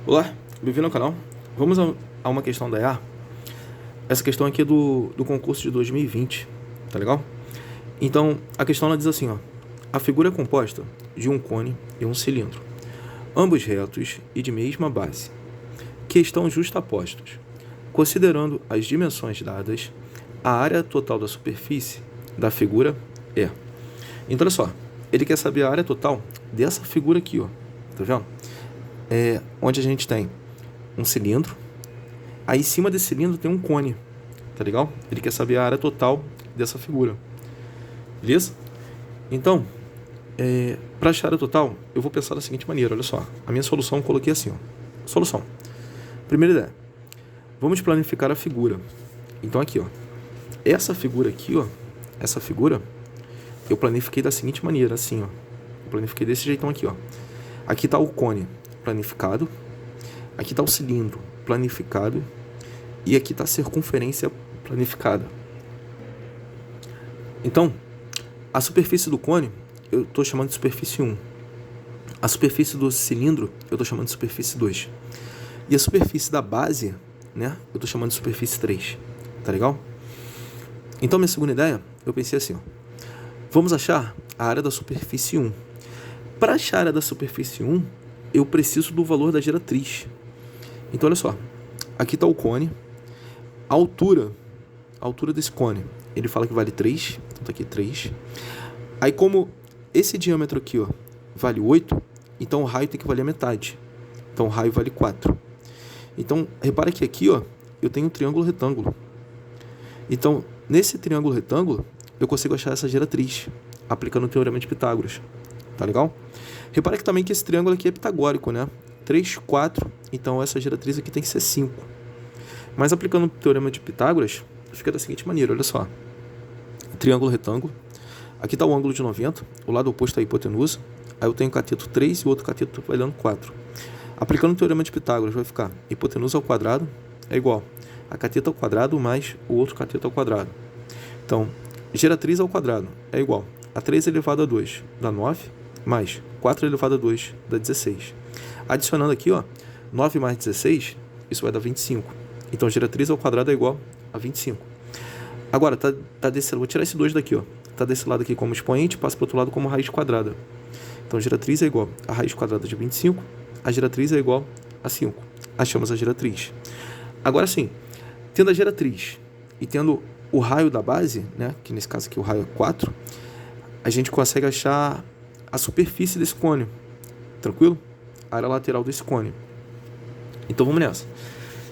Olá, bem-vindo ao canal. Vamos a uma questão da EA. Essa questão aqui é do concurso de 2020, tá legal? Então, a questão ela diz assim, ó. A figura é composta de um cone e um cilindro, ambos retos e de mesma base, que estão justapostos. Considerando as dimensões dadas, a área total da superfície da figura é... Então, olha só. Ele quer saber a área total dessa figura aqui, ó. Tá vendo? Onde a gente tem um cilindro, aí em cima desse cilindro tem um cone, tá legal? Ele quer saber a área total dessa figura, beleza? Então, para achar a área total, eu vou pensar da seguinte maneira, olha só. A minha solução eu coloquei assim, ó. Solução. Primeira ideia. Vamos planificar a figura. Então aqui, ó. Essa figura aqui, ó. Essa figura, eu planifiquei da seguinte maneira, assim, ó. Eu planifiquei desse jeitão aqui, ó. Aqui está o cone planificado, aqui está o cilindro planificado e aqui está a circunferência planificada. Então, a superfície do cone eu estou chamando de superfície 1. A superfície do cilindro eu estou chamando de superfície 2. E a superfície da base, né, eu estou chamando de superfície 3. Tá legal? Então, minha segunda ideia, eu pensei assim, ó. Vamos achar a área da superfície 1. Para achar a área da superfície 1, eu preciso do valor da geratriz. Então, olha só. Aqui está o cone. A altura desse cone, ele fala que vale 3. Então, está aqui 3. Aí, como esse diâmetro aqui, ó, vale 8, então o raio tem que valer a metade. Então, o raio vale 4. Então, repara que aqui, ó, eu tenho um triângulo retângulo. Então, nesse triângulo retângulo, eu consigo achar essa geratriz, aplicando o teorema de Pitágoras. Tá legal? Repara que também que esse triângulo aqui é pitagórico, né? 3, 4, então essa geratriz aqui tem que ser 5. Mas aplicando o teorema de Pitágoras, fica da seguinte maneira, olha só. Triângulo retângulo. Aqui está o ângulo de 90, o lado oposto é a hipotenusa. Aí eu tenho o cateto 3 e o outro cateto valendo 4. Aplicando o teorema de Pitágoras, vai ficar hipotenusa ao quadrado é igual a cateto ao quadrado mais o outro cateto ao quadrado. Então, geratriz ao quadrado é igual a 3 elevado a 2 dá 9, mais 4 elevado a 2 dá 16. Adicionando aqui, ó, 9 mais 16, isso vai dar 25. Então, geratriz ao quadrado é igual a 25. Agora, tá desse lado, vou tirar esse 2 daqui, ó. Tá desse lado aqui como expoente, passa para o outro lado como raiz quadrada. Então, geratriz é igual a raiz quadrada de 25, a geratriz é igual a 5. Achamos a geratriz. Agora sim, tendo a geratriz e tendo o raio da base, né, que nesse caso aqui o raio é 4, a gente consegue achar a superfície desse cone. Tranquilo? A área lateral desse cone. Então vamos nessa.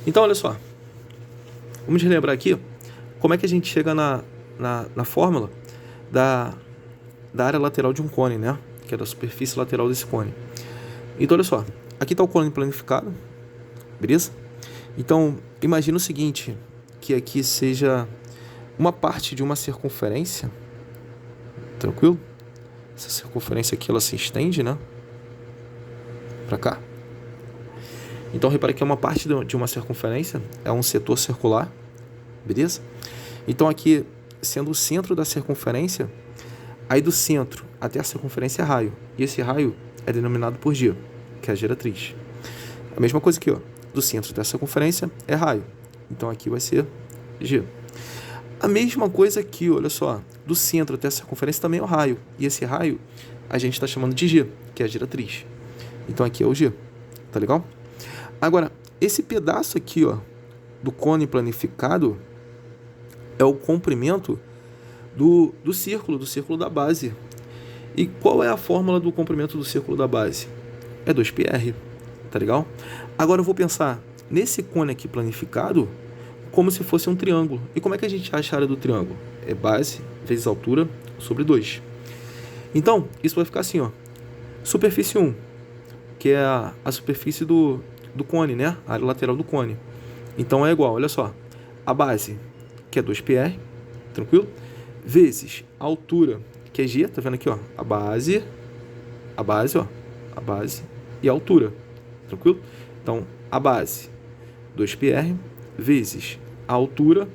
Então olha só. Vamos relembrar aqui como é que a gente chega na fórmula da área lateral de um cone, né? Que é da superfície lateral desse cone. Então olha só. Aqui está o cone planificado. Beleza? Então imagina o seguinte. Que aqui seja uma parte de uma circunferência. Tranquilo? Essa circunferência aqui ela se estende, né? Para cá. Então repare que é uma parte de uma circunferência, é um setor circular, beleza? Então aqui, sendo o centro da circunferência, aí do centro até a circunferência é raio, e esse raio é denominado por G, que é a geratriz. A mesma coisa aqui, ó, do centro até a circunferência é raio, então aqui vai ser G. A mesma coisa aqui, olha só, do centro até a circunferência também é o raio, e esse raio a gente está chamando de G, que é a geratriz. Então aqui é o G, tá legal? Agora, esse pedaço aqui, ó, do cone planificado é o comprimento do círculo da base. E qual é a fórmula do comprimento do círculo da base? É 2πr, tá legal? Agora eu vou pensar nesse cone aqui planificado como se fosse um triângulo. E como é que a gente acha a área do triângulo? É base vezes altura sobre 2. Então, isso vai ficar assim, ó. Superfície 1, que é a superfície do cone, né? A área lateral do cone. Então é igual, olha só. A base, que é 2πr, tranquilo? Vezes a altura, que é g, tá vendo aqui, ó? A base, ó. A base e a altura, tranquilo? Então, a base, 2πr, vezes a altura,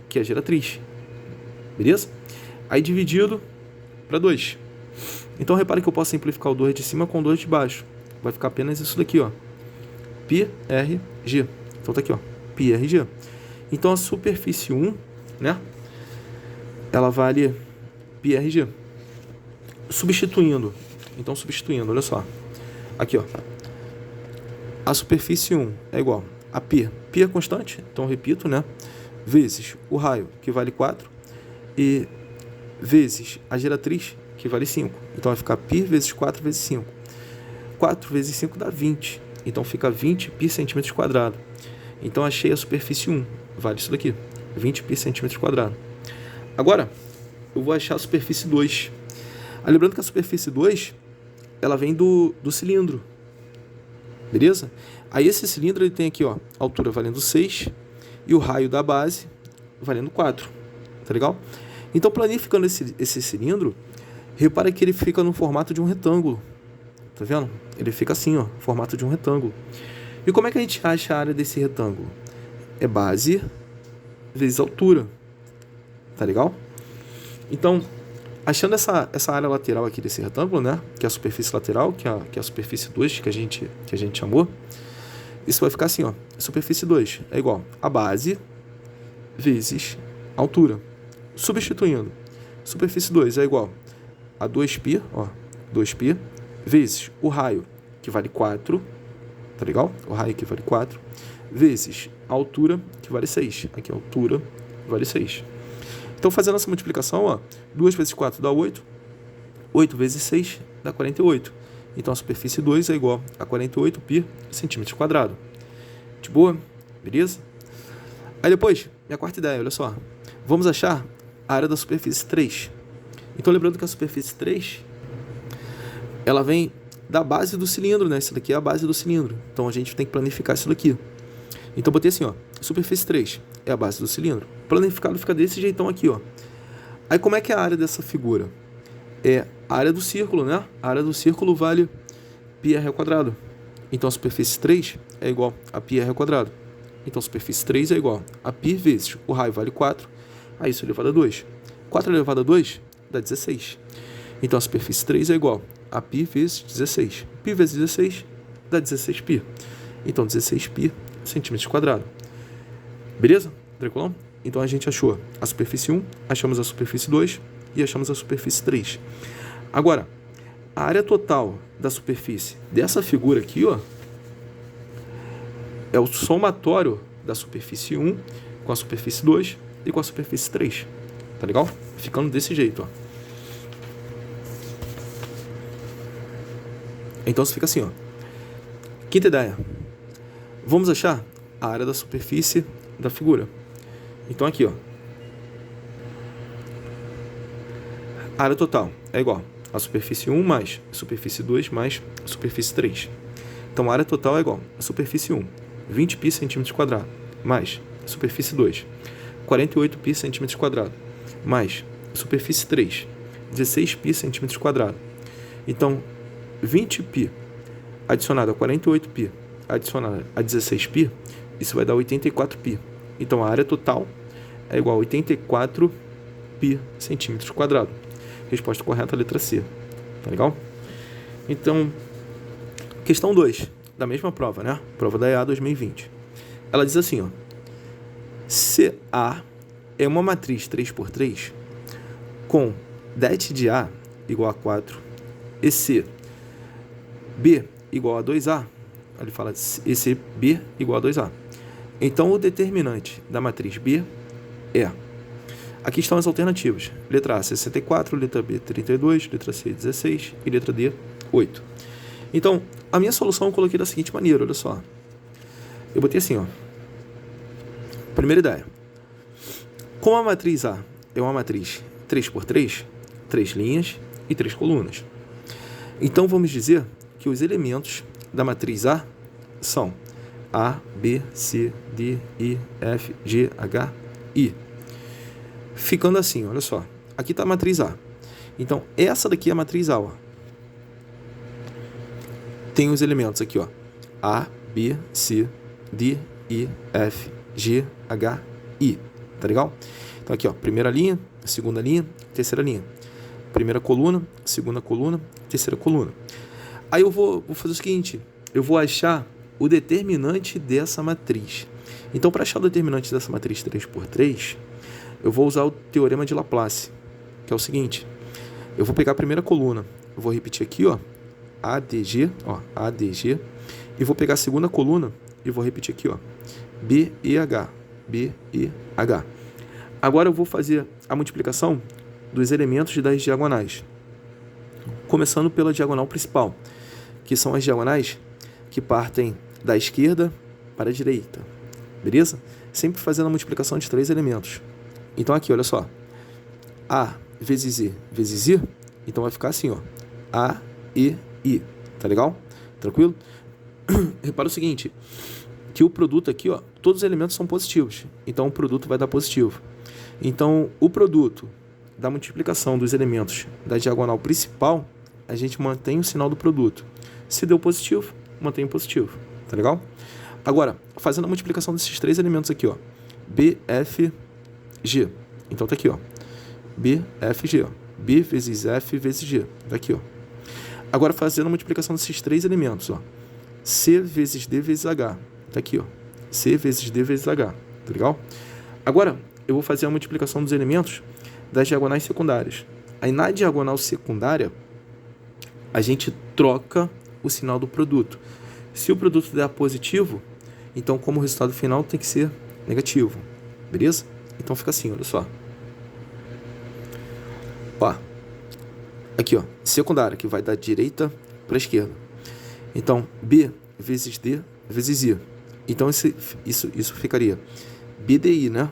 que é a geratriz. Beleza? Aí dividido para 2. Então, repare que eu posso simplificar o 2 de cima com o 2 de baixo. Vai ficar apenas isso daqui, ó. π, r, g. Então tá aqui, ó, π, r, g. Então a superfície 1, né, ela vale π, r, g. Substituindo, olha só. Aqui, ó. A superfície 1 é igual a π. Π é constante, então repito, né? Vezes o raio, que vale 4, e vezes a geratriz, que vale 5. Então vai ficar π vezes 4 vezes 5. 4 vezes 5 dá 20. Então fica 20 π centímetros quadrados. Então achei a superfície 1. Vale isso daqui. 20 π centímetros quadrados. Agora, eu vou achar a superfície 2. Lembrando que a superfície 2, ela vem do cilindro. Beleza? Aí esse cilindro ele tem aqui, ó, altura valendo 6 e o raio da base valendo 4. Tá legal? Então, planificando esse cilindro, repara que ele fica no formato de um retângulo. Tá vendo? Ele fica assim, ó, formato de um retângulo. E como é que a gente acha a área desse retângulo? É base vezes altura. Tá legal? Então, achando essa área lateral aqui desse retângulo, né, que é a superfície lateral, que é a superfície 2 que a gente chamou, isso vai ficar assim, ó, superfície 2 é igual a base vezes altura. Substituindo, superfície 2 é igual a 2π, ó, 2π, vezes o raio, que vale 4, tá legal? O raio que vale 4, vezes a altura, que vale 6. Aqui a altura vale 6. Então, fazendo essa multiplicação, ó, 2 vezes 4 dá 8, 8 vezes 6 dá 48. Então, a superfície 2 é igual a 48 π centímetros quadrados. De boa? Beleza? Aí depois, minha quarta ideia, olha só. Vamos achar a área da superfície 3. Então, lembrando que a superfície 3, ela vem da base do cilindro, né? Essa daqui é a base do cilindro. Então, a gente tem que planificar isso daqui. Então, botei assim, ó, superfície 3 é a base do cilindro. Planificado fica desse jeitão aqui, ó. Aí, como é que é a área dessa figura? É a área do círculo, né? A área do círculo vale πr ao quadrado. Então, a superfície 3 é igual a πr ao quadrado. Então, a superfície 3 é igual a π vezes o raio vale 4, a isso elevado a 2. 4 elevado a 2 dá 16. Então, a superfície 3 é igual a π vezes 16. Π vezes 16 dá 16π. Então, 16π centímetros quadrados. Beleza? Tranquilão? Então, a gente achou a superfície 1, achamos a superfície 2 e achamos a superfície 3. Agora, a área total da superfície dessa figura aqui, ó, é o somatório da superfície 1 com a superfície 2 e com a superfície 3. Tá legal? Ficando desse jeito, ó. Então, fica assim, ó. Quinta ideia. Vamos achar a área da superfície da figura. Então, aqui, ó. A área total é igual a superfície 1 mais a superfície 2 mais a superfície 3. Então, a área total é igual a superfície 1, 20π centímetros quadrados, mais a superfície 2, 48π centímetros quadrados, mais a superfície 3, 16π centímetros quadrados. Então, 20π adicionado a 48π adicionado a 16π, isso vai dar 84π. Então, a área total é igual a 84π centímetros quadrados. Resposta correta, letra C. Tá legal? Então, questão 2, da mesma prova, né? Prova da EA 2020. Ela diz assim, ó. Se A é uma matriz 3x3 com det de A igual a 4 e se B igual a 2A, ele fala e se B igual a 2A. Então, o determinante da matriz B é... Aqui estão as alternativas. Letra A, 64, letra B, 32, letra C, 16 e letra D, 8. Então, a minha solução eu coloquei da seguinte maneira, olha só. Eu botei assim, ó. Primeira ideia. Como a matriz A é uma matriz 3x3, 3 linhas e 3 colunas. Então, vamos dizer que os elementos da matriz A são A, B, C, D, E, F, G, H, I. Ficando assim, olha só. Aqui está a matriz A. Então, essa daqui é a matriz A, ó. Tem os elementos aqui, ó. A, B, C, D, E, F, G, H, I. Tá legal? Então, aqui, ó. Primeira linha, segunda linha, terceira linha. Primeira coluna, segunda coluna, terceira coluna. Aí eu vou fazer o seguinte. Eu vou achar o determinante dessa matriz. Então, para achar o determinante dessa matriz 3 por 3, eu vou usar o teorema de Laplace, que é o seguinte. Eu vou pegar a primeira coluna, eu vou repetir aqui, ó, ADG, e vou pegar a segunda coluna e vou repetir aqui, ó, BEH. Agora eu vou fazer a multiplicação dos elementos das diagonais, começando pela diagonal principal, que são as diagonais que partem da esquerda para a direita, beleza? Sempre fazendo a multiplicação de 3 elementos. Então aqui, olha só, A vezes I, então vai ficar assim, ó, A, E, I, tá legal? Tranquilo? Repara o seguinte, que o produto aqui, ó, todos os elementos são positivos, então o produto vai dar positivo. Então, o produto da multiplicação dos elementos da diagonal principal, a gente mantém o sinal do produto. Se deu positivo, mantém o positivo, tá legal? Agora, fazendo a multiplicação desses 3 elementos aqui, ó, BFG. Então tá aqui, ó, BFG, ó, B vezes F vezes G, tá aqui, ó. Agora, fazendo a multiplicação desses 3 elementos, ó, C vezes D vezes H, tá aqui, ó, C vezes D vezes H, tá legal? Agora, eu vou fazer a multiplicação dos elementos das diagonais secundárias. Aí, na diagonal secundária, a gente troca o sinal do produto. Se o produto der positivo, então, como resultado final, tem que ser negativo, beleza? Então, fica assim, olha só. Ó, aqui, ó, secundária, que vai da direita para a esquerda. Então, B vezes D vezes I. Então, isso ficaria BDI, né?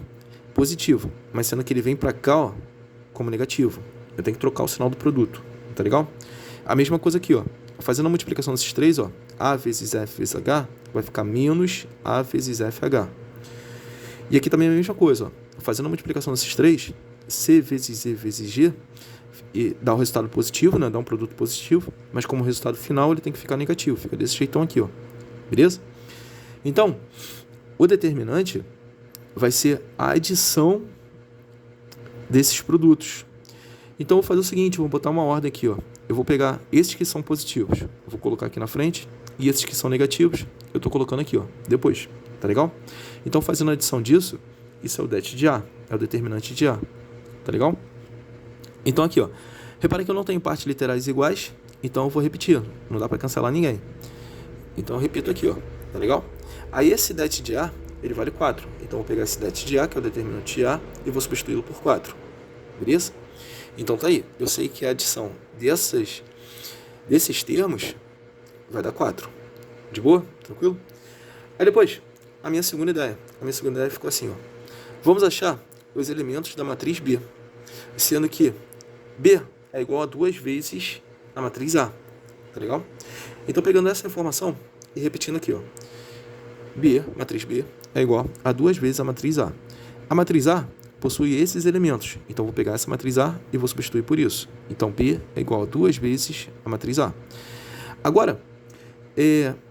Positivo, mas sendo que ele vem para cá, ó, como negativo. Eu tenho que trocar o sinal do produto, tá legal? A mesma coisa aqui, ó. Fazendo a multiplicação desses 3, ó, A vezes F vezes H, vai ficar menos A vezes FH. E aqui também é a mesma coisa, ó. Fazendo a multiplicação desses 3, C vezes E vezes G, e dá um resultado positivo, né? Dá um produto positivo, mas como resultado final ele tem que ficar negativo. Fica desse jeitão aqui, ó. Beleza? Então, o determinante vai ser a adição desses produtos. Então, eu vou fazer o seguinte, vou botar uma ordem aqui, ó. Eu vou pegar esses que são positivos, eu vou colocar aqui na frente, e esses que são negativos, eu estou colocando aqui, ó, depois, tá legal? Então, fazendo a adição disso, isso é o det de A, é o determinante de A, tá legal? Então, aqui, ó, repara que eu não tenho partes literais iguais, então eu vou repetir, não dá para cancelar ninguém. Então, eu repito aqui, ó, tá legal? Aí, esse det de A, ele vale 4. Então, eu vou pegar esse det de A, que é o determinante de A, e vou substituí-lo por 4. Beleza? Então, tá aí. Eu sei que a adição desses termos vai dar 4. De boa? Tranquilo? Aí, depois, a minha segunda ideia. A minha segunda ideia ficou assim, ó. Vamos achar os elementos da matriz B. Sendo que B é igual a 2 vezes a matriz A. Tá legal? Então, pegando essa informação e repetindo aqui, ó. B, matriz B, é igual a 2 vezes a matriz A. A matriz A possui esses elementos. Então, vou pegar essa matriz A e vou substituir por isso. Então, B é igual a 2 vezes a matriz A. Agora,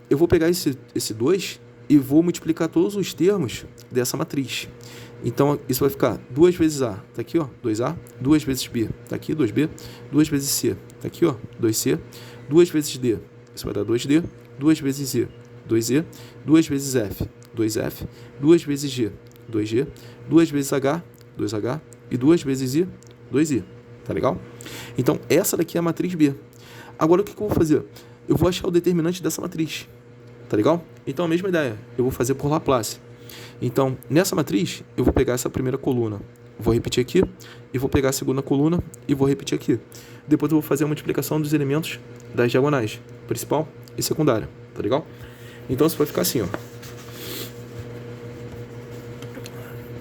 eu vou pegar esse 2 e vou multiplicar todos os termos dessa matriz. Então, isso vai ficar 2 vezes A, tá aqui, ó, 2A, 2 vezes B, tá aqui, 2B, 2 vezes C, tá aqui, ó, 2C, 2 vezes D, isso vai dar 2D, 2 vezes E, 2E, 2 vezes F, 2F, 2 vezes G, 2G, 2 vezes H, 2H e 2 vezes I, 2I. Tá legal? Então, essa daqui é a matriz B. Agora, o que eu vou fazer? Eu vou achar o determinante dessa matriz. Tá legal? Então, a mesma ideia. Eu vou fazer por Laplace. Então, nessa matriz, eu vou pegar essa primeira coluna, vou repetir aqui, e vou pegar a segunda coluna e vou repetir aqui. Depois eu vou fazer a multiplicação dos elementos das diagonais, principal e secundária. Tá legal? Então, isso vai ficar assim, ó.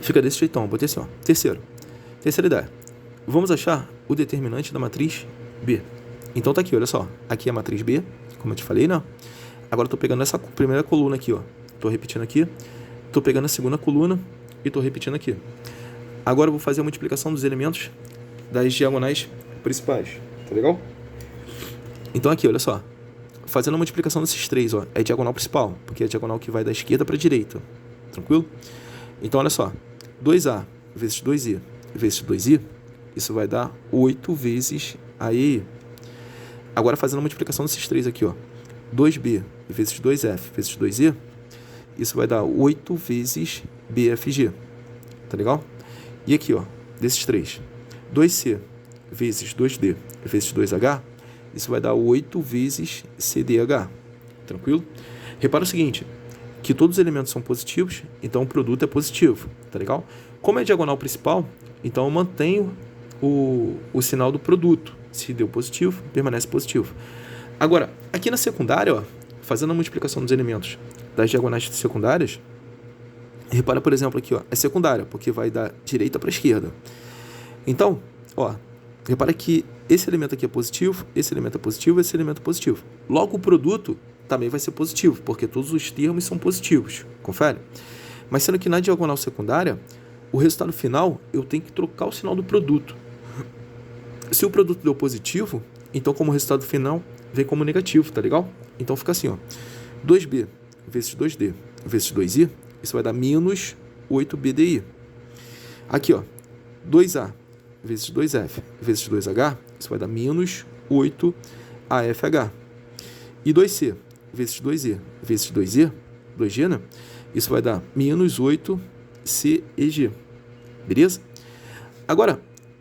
Fica desse jeitão, botei assim, ó. Terceira ideia. Vamos achar o determinante da matriz B. Então tá aqui, olha só. Aqui é a matriz B, como eu te falei, né? Agora eu tô pegando essa primeira coluna aqui, ó. Tô repetindo aqui. Tô pegando a segunda coluna e tô repetindo aqui. Agora eu vou fazer a multiplicação dos elementos das diagonais principais. Tá legal? Então aqui, olha só. Fazendo a multiplicação desses 3, ó. É diagonal principal, porque é a diagonal que vai da esquerda para a direita. Tranquilo? Então, olha só. 2A vezes 2I vezes 2I, isso vai dar 8 vezes a EI. Agora, fazendo a multiplicação desses 3 aqui, ó. 2B vezes 2F vezes 2E, isso vai dar 8 vezes BFG, tá legal? E aqui, ó, desses três, 2C vezes 2D vezes 2H, isso vai dar 8 vezes CDH, tranquilo? Repara o seguinte, que todos os elementos são positivos, então o produto é positivo, tá legal? Como é a diagonal principal, então eu mantenho o sinal do produto. Se deu positivo, permanece positivo. Agora, aqui na secundária, ó, fazendo a multiplicação dos elementos das diagonais secundárias, repara, por exemplo, aqui, ó, é secundária, porque vai da direita para a esquerda. Então, ó, repara que esse elemento aqui é positivo, esse elemento é positivo, esse elemento é positivo. Logo, o produto também vai ser positivo, porque todos os termos são positivos. Confere? Mas sendo que na diagonal secundária, o resultado final, eu tenho que trocar o sinal do produto. Se o produto deu positivo, então como resultado final, vem como negativo, tá legal? Então fica assim, ó, 2B vezes 2D vezes 2I, isso vai dar menos 8BDI. Aqui, ó, 2A vezes 2F vezes 2H, isso vai dar menos 8AFH. E 2C vezes 2E vezes 2E, 2G, né? Isso vai dar menos 8CEG. Beleza? Agora,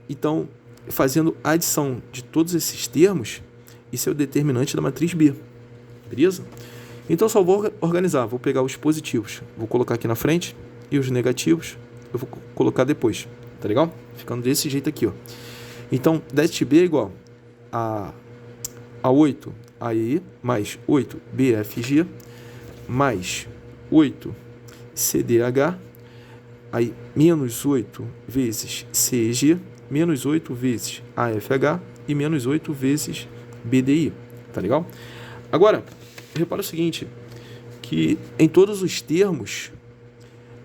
então, fazendo a adição de todos esses termos, isso é o determinante da matriz B. Beleza? Então, só vou organizar. Vou pegar os positivos, vou colocar aqui na frente, e os negativos eu vou colocar depois. Tá legal? Ficando desse jeito aqui, ó. Então, det B é igual a 8 AEI mais 8 BFG mais 8 CDH, aí menos 8 vezes CEG, menos 8 vezes AFH e menos 8 vezes BDI. Tá legal? Agora, repara o seguinte, que em todos os termos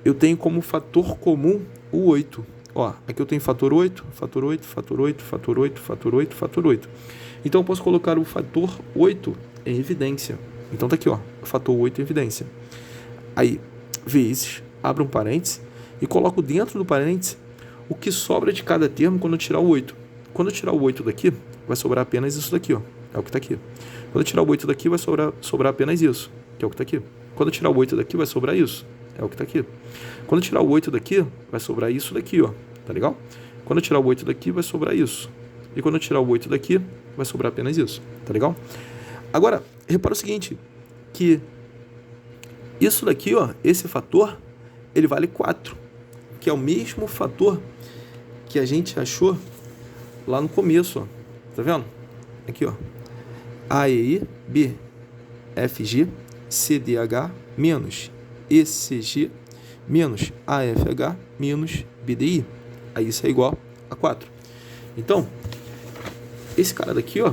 eu tenho como fator comum o 8. Ó, aqui eu tenho fator 8, fator 8, fator 8, fator 8, fator 8, fator 8. Então eu posso colocar o fator 8 em evidência. Então tá aqui, ó, fator 8 em evidência. Aí, vezes, abro um parênteses e coloco dentro do parênteses o que sobra de cada termo quando eu tirar o 8. Quando eu tirar o 8 daqui, vai sobrar apenas isso daqui, ó. É o que está aqui. Quando eu tirar o 8 daqui, vai sobrar apenas isso, que é o que está aqui. Quando eu tirar o 8 daqui, vai sobrar isso, é o que está aqui. Quando eu tirar o 8 daqui, vai sobrar isso daqui, ó. Tá legal? Quando eu tirar o 8 daqui, vai sobrar isso. E quando eu tirar o 8 daqui, vai sobrar apenas isso. Tá legal? Agora, repara o seguinte, que isso daqui, ó, esse fator, ele vale 4, que é o mesmo fator que a gente achou lá no começo, ó. Tá vendo? Aqui, ó. AEI, B, FG, CDH, menos ECG, menos AFH, menos BDI. Aí isso é igual a 4. Então, esse cara daqui, ó,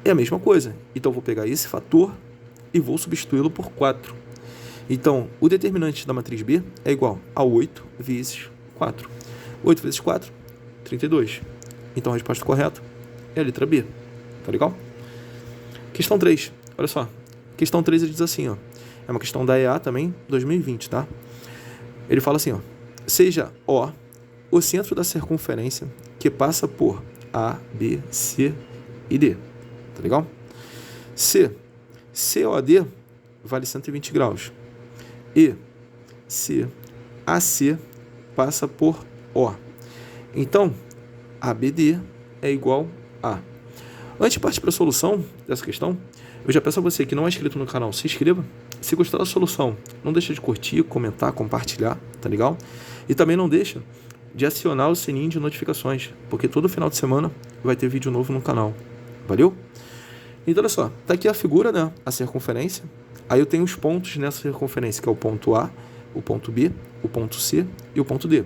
é a mesma coisa. Então, eu vou pegar esse fator e vou substituí-lo por 4. Então, o determinante da matriz B é igual a 8 vezes 4. 8 vezes 4, 32. Então, a resposta correta é a letra B. Tá legal? Questão 3. Olha só. Questão 3 ele diz assim, ó. É uma questão da EA também, 2020, tá? Ele fala assim, ó. Seja o centro da circunferência que passa por A, B, C e D. Tá legal? COD vale 120 graus. E AC passa por O. Então, ABD é igual a. Antes de partir para a solução dessa questão, eu já peço a você que não é inscrito no canal, se inscreva. Se gostar da solução, não deixa de curtir, comentar, compartilhar, tá legal? E também não deixa de acionar o sininho de notificações, porque todo final de semana vai ter vídeo novo no canal. Valeu? Então, olha só, tá aqui a figura, né? A circunferência. Aí eu tenho os pontos nessa circunferência, que é o ponto A, o ponto B, o ponto C e o ponto D.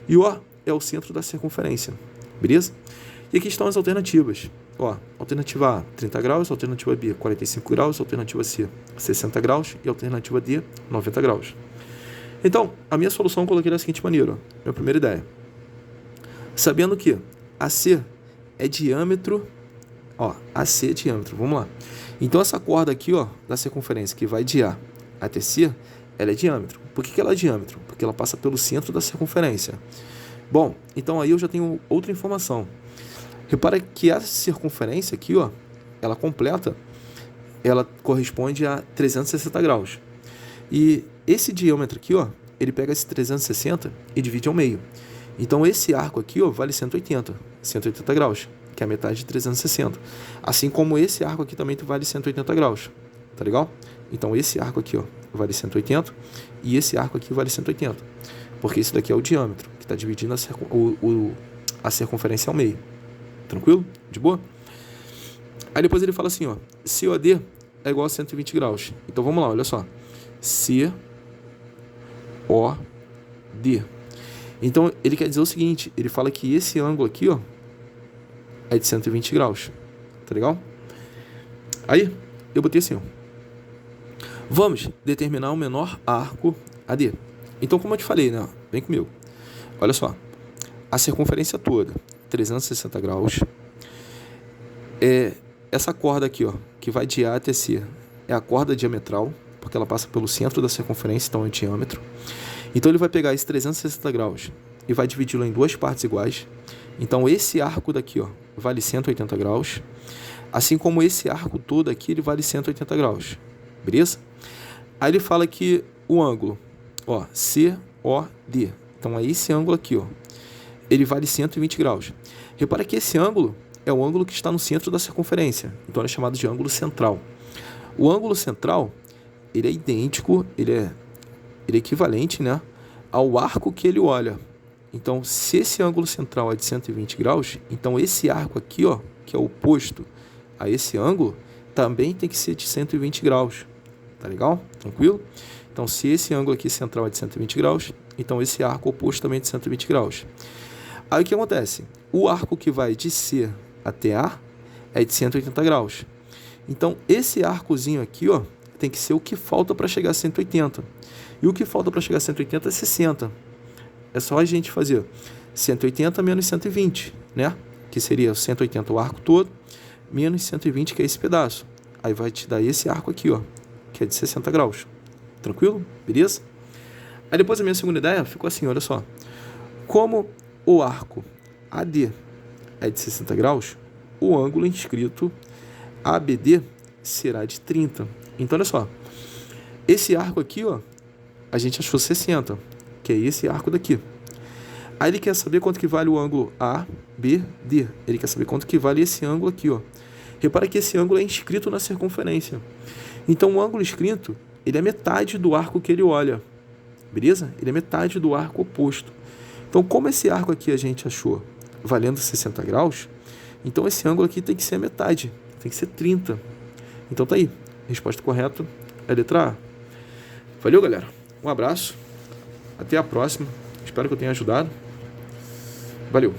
E o A é o centro da circunferência, beleza? E aqui estão as alternativas. Ó, alternativa A, 30 graus, alternativa B, 45 graus, alternativa C, 60 graus e alternativa D, 90 graus. Então, a minha solução eu coloquei da seguinte maneira, ó, minha primeira ideia. Sabendo que AC é diâmetro, ó, AC é diâmetro, vamos lá. Então, essa corda aqui, ó, da circunferência, que vai de A até C, ela é diâmetro. Por que ela é diâmetro? Porque ela passa pelo centro da circunferência. Bom, então aí eu já tenho outra informação. Repara que a circunferência aqui, ó, ela completa ela corresponde a 360 graus. E esse diâmetro aqui, ó, ele pega esse 360 e divide ao meio. Então, esse arco aqui, ó, vale 180 graus, que é a metade de 360. Assim como esse arco aqui também vale 180 graus. Tá legal? Então, esse arco aqui, ó, vale 180 e esse arco aqui vale 180. Porque isso daqui é o diâmetro, que está dividindo a circunferência ao meio. Tranquilo? De boa? Aí depois ele fala assim, ó, COD é igual a 120 graus. Então, vamos lá, olha só. COD. Então, ele quer dizer o seguinte, ele fala que esse ângulo aqui, ó, é de 120 graus. Tá legal? Aí, eu botei assim, ó. Vamos determinar o menor arco AD. Então, como eu te falei, né? Vem comigo. Olha só. A circunferência toda, 360 graus. Essa corda aqui, ó, que vai de A até C, é a corda diametral, porque ela passa pelo centro da circunferência, então é o diâmetro. Então, ele vai pegar esse 360 graus e vai dividi-lo em duas partes iguais. Então, esse arco daqui, ó, vale 180 graus. Assim como esse arco todo aqui, ele vale 180 graus. Beleza? Aí ele fala que o ângulo, ó, COD. Então, é esse ângulo aqui, ó. Ele vale 120 graus. Repara que esse ângulo é o ângulo que está no centro da circunferência. Então, ele é chamado de ângulo central. O ângulo central, ele é idêntico, ele é equivalente, né, ao arco que ele olha. Então, se esse ângulo central é de 120 graus, então esse arco aqui, ó, que é oposto a esse ângulo, também tem que ser de 120 graus. Tá legal? Tranquilo? Então, se esse ângulo aqui central é de 120 graus, então esse arco oposto também é de 120 graus. Aí o que acontece? O arco que vai de C até A é de 180 graus. Então, esse arcozinho aqui, ó, tem que ser o que falta para chegar a 180. E o que falta para chegar a 180 é 60. É só a gente fazer 180 menos 120, né? Que seria 180 o arco todo, menos 120, que é esse pedaço. Aí vai te dar esse arco aqui, ó, que é de 60 graus. Tranquilo? Beleza? Aí depois a minha segunda ideia ficou assim, olha só. Como o arco AD é de 60 graus, o ângulo inscrito ABD será de 30. Então, olha só. Esse arco aqui, ó, a gente achou 60, que é esse arco daqui. Aí ele quer saber quanto que vale o ângulo ABD. Ele quer saber quanto que vale esse ângulo aqui, ó. Repara que esse ângulo é inscrito na circunferência. Então, o ângulo inscrito, ele é metade do arco que ele olha. Beleza? Ele é metade do arco oposto. Então, como esse arco aqui a gente achou valendo 60 graus, então esse ângulo aqui tem que ser a metade. Tem que ser 30. Então, tá aí. Resposta correta é a letra A. Valeu, galera. Um abraço. Até a próxima. Espero que eu tenha ajudado. Valeu.